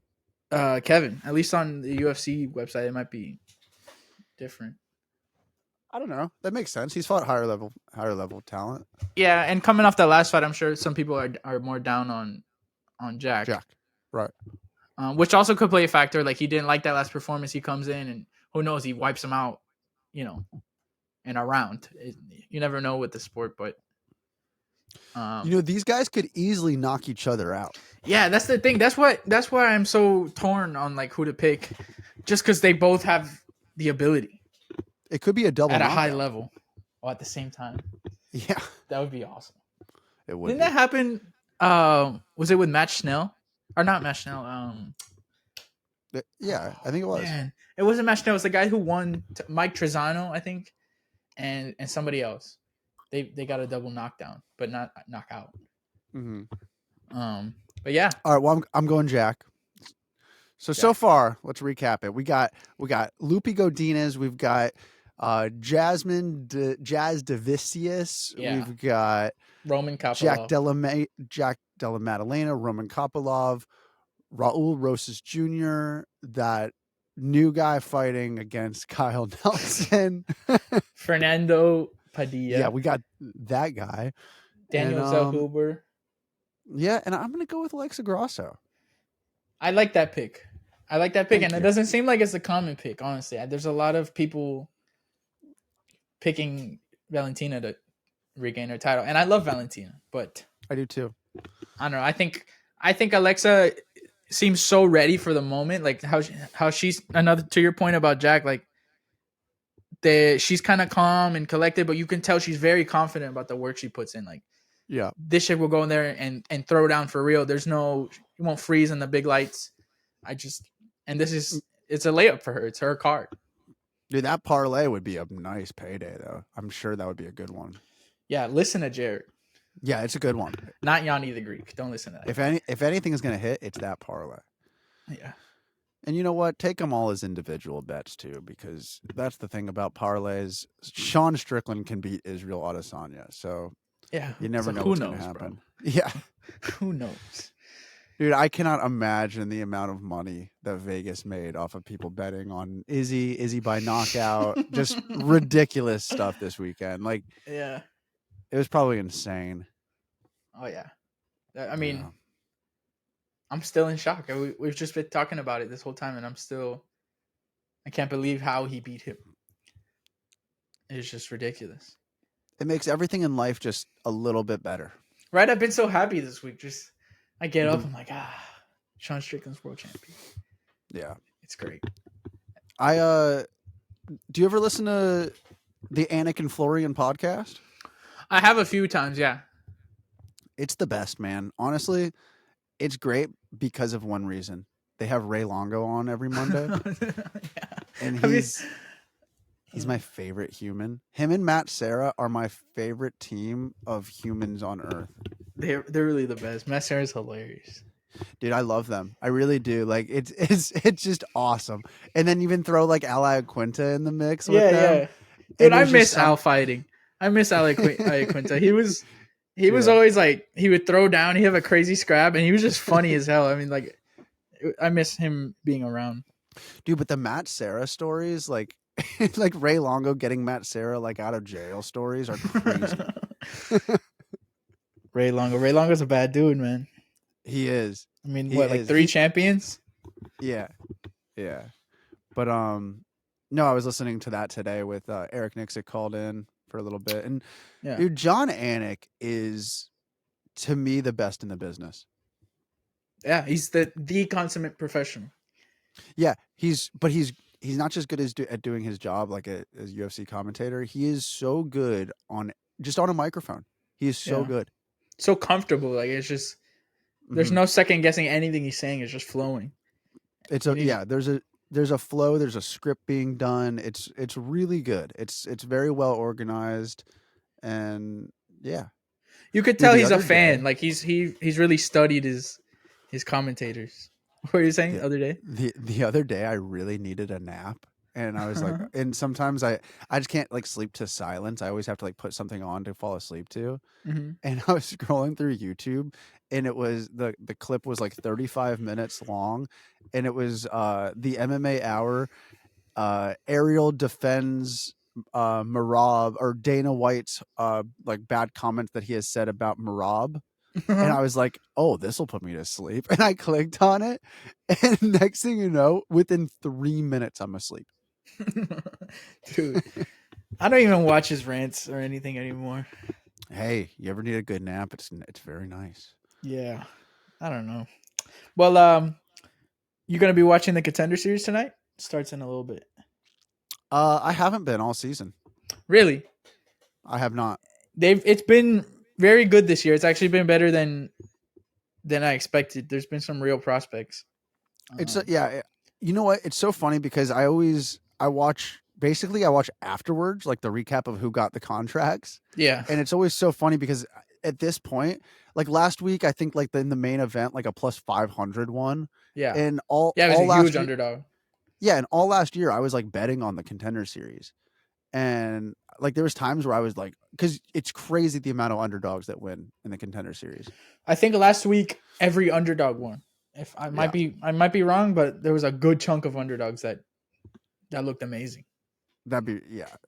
Kevin. At least on the UFC website, it might be different.
I don't know. That makes sense. He's fought higher level talent.
Yeah, and coming off that last fight, I'm sure some people are more down on Jack.
Right.
Which also could play a factor. Like he didn't like that last performance. He comes in and who knows, he wipes him out, in a round. You never know with the sport, but
these guys could easily knock each other out.
yeah, that's the thing. That's why I'm so torn on like who to pick, just because they both have the ability.
It could be a double
at
knockout.
a high level, or at the same time.
Yeah,
that would be awesome.
It would.
Didn't that happen? Was it with Matt Schnell or not Matt Schnell?
Yeah, I think it was.
Man, it wasn't Matt Schnell. It was the guy who won, Mike Trezano, I think, and somebody else. They got a double knockdown, but not knockout.
Mm-hmm.
But yeah.
All right. Well, I'm going Jack. So far, let's recap it. We got Lupi Godinez. We've got Jazz Devicius.
Yeah.
We've got
Roman Kopylov.
Jack Della Maddalena, Roman Kopylov, Raul Rosas Jr., that new guy fighting against Kyle Nelson.
Fernando Padilla.
Yeah, we got that guy.
Daniel Zellhuber.
Yeah, and I'm going to go with Alexa Grasso.
I like that pick. And
Thank you.
It doesn't seem like it's a common pick, honestly. There's a lot of people picking Valentina to regain her title, and I love Valentina, but
I do too.
I don't know. I think Alexa seems so ready for the moment, like how she's another to your point about Jack, like she's kind of calm and collected, but you can tell she's very confident about the work she puts in. Like,
yeah,
this shit will go in there and throw down for real. You won't freeze in the big lights. It's a layup for her. It's her card.
Dude, that parlay would be a nice payday, though. I'm sure that would be a good one.
Yeah, listen to Jared.
Yeah, it's a good one.
Not Yanni the Greek. Don't listen to
that. If anything is going to hit, it's that parlay.
Yeah.
And you know what? Take them all as individual bets, too, because that's the thing about parlays. Sean Strickland can beat Israel Adesanya, so
yeah,
you never know what's going to happen. Bro. Yeah.
Who knows?
Dude, I cannot imagine the amount of money that Vegas made off of people betting on Izzy by knockout. Just ridiculous stuff this weekend. Like,
yeah,
it was probably insane.
Oh, yeah. I mean, I'm still in shock. We've just been talking about it this whole time, and I can't believe how he beat him. It's just ridiculous.
It makes everything in life just a little bit better.
Right? I've been so happy this week. I get up, I'm like, Sean Strickland's world champion.
Yeah.
It's great.
I Do you ever listen to the Anik and Florian podcast?
I have a few times, yeah.
It's the best, man. Honestly, it's great because of one reason. They have Ray Longo on every Monday,
Yeah.
and
Have you?
he's my favorite human. Him and Matt Serra are my favorite team of humans on earth.
They're really the best. Matt Serra's hilarious.
Dude, I love them. I really do. Like it's just awesome. And then even throw like Ally Quinta in the mix with
Yeah,
them.
yeah. Dude,
And
I
there's just
miss Al fighting. I miss Quinta. He was
yeah.
always like he would throw down. He have a crazy scrap, and he was just funny as hell. I mean, like I miss him being around.
Dude, but the Matt Serra stories, like like Ray Longo getting Matt Serra like out of jail stories are crazy.
Ray Longo. Ray Longo's a bad dude, man.
He is.
I mean,
He
what, like
is.
3 champions?
Yeah. Yeah. But no, I was listening to that today with Eric Nixick called in for a little bit. And
Yeah.
dude, John Anik is to me the best in the business.
Yeah, he's the consummate professional.
Yeah, he's not just good at doing his job like as UFC commentator. He is so good on just on a microphone. He is so good.
So comfortable. Like it's just there's no second guessing anything he's saying. It's just flowing.
There's a flow, there's a script being done. It's really good. It's very well organized, and yeah.
You could tell he's a fan. Like he's really studied his commentators. What were you saying the other day?
The other day I really needed a nap, and I was like, and sometimes I just can't like sleep to silence. I always have to like put something on to fall asleep to.
Mm-hmm.
And I was scrolling through YouTube, and it was the clip was like 35 minutes long, and it was the MMA Hour. Ariel defends Marab or Dana White's like bad comments that he has said about Marab. And I was like, oh, this will put me to sleep. And I clicked on it. And next thing you know, within 3 minutes, I'm asleep.
Dude, I don't even watch his rants or anything anymore.
Hey, you ever need a good nap? It's very nice.
Yeah. I don't know. Well, you going to be watching the Contender Series tonight? Starts in a little bit.
I haven't been all season.
Really?
I have not.
It's been very good this year. It's actually been better than I expected. There's been some real prospects.
It's yeah. You know what? It's so funny because I watch afterwards, like the recap of who got the contracts.
Yeah.
And it's always so funny because at this point, like last week, I think like in the main event, like a plus 500 one.
Yeah.
And
it was a huge underdog.
Yeah. And all last year I was like betting on the Contender Series. And like there was times where I was like, because it's crazy the amount of underdogs that win in the Contender Series.
I think last week every underdog won. If I might be wrong, but there was a good chunk of underdogs that looked amazing.
That'd be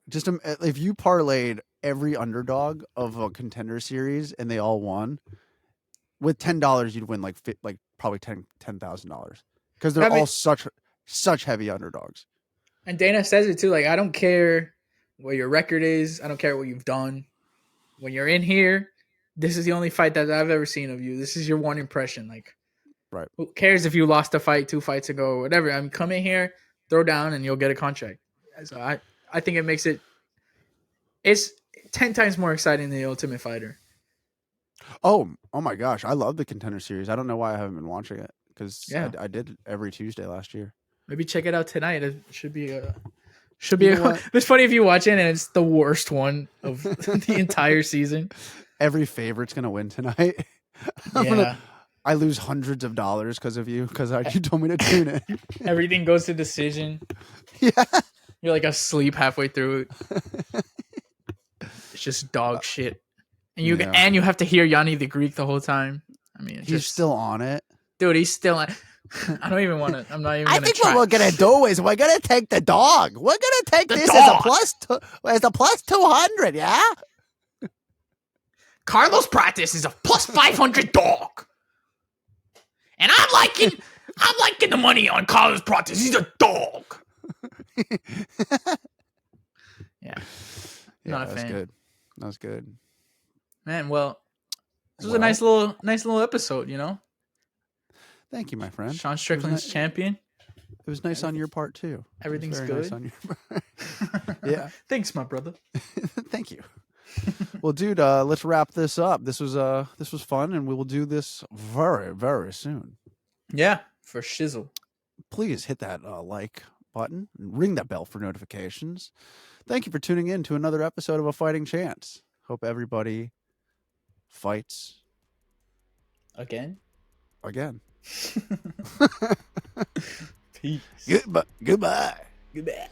just if you parlayed every underdog of a Contender Series and they all won with $10, you'd win like probably $10,000 because they're all such heavy underdogs.
And Dana says it too. Like, I don't care what your record is. I don't care what you've done. When you're in here, this is the only fight that I've ever seen of you. This is your one impression. Like,
right?
Who cares if you lost a fight 2 fights ago or whatever? I mean, come in here, throw down, and you'll get a contract. So I think it makes it's 10 times more exciting than the Ultimate Fighter.
Oh my gosh, I love the Contender Series. I don't know why I haven't been watching it because I did every Tuesday last year.
Maybe check it out tonight. It should be it's funny if you watch it and it's the worst one of the entire season.
Every favorite's gonna win tonight. I lose hundreds of dollars because of you you told me to tune in.
Everything goes to decision.
Yeah,
you're like asleep halfway through it. It's just dog shit, and you have to hear Yanni the Greek the whole time. I mean,
he's still on it,
dude. He's still on. I don't even want to. I'm not even.
I think what we're gonna do is we're gonna take the dog. We're gonna take this as a plus 200. Yeah.
Carlos Pratis is a plus 500 dog, and I'm liking the money on Carlos Pratis. He's a dog. Yeah, not a fan.
Good. That was good,
man. Well, this was a nice little episode. You know.
Thank you, my friend.
Sean Strickland's champion.
It was nice on your part too.
Everything's
Very nice
good.
on your part. Yeah.
Thanks, my brother.
Thank you. Well, dude, let's wrap this up. This was fun, and we will do this very, very soon.
Yeah, for shizzle.
Please hit that like button and ring that bell for notifications. Thank you for tuning in to another episode of A Fighting Chance. Hope everybody fights
Again.
again.
Peace.
Goodbye.
Goodbye.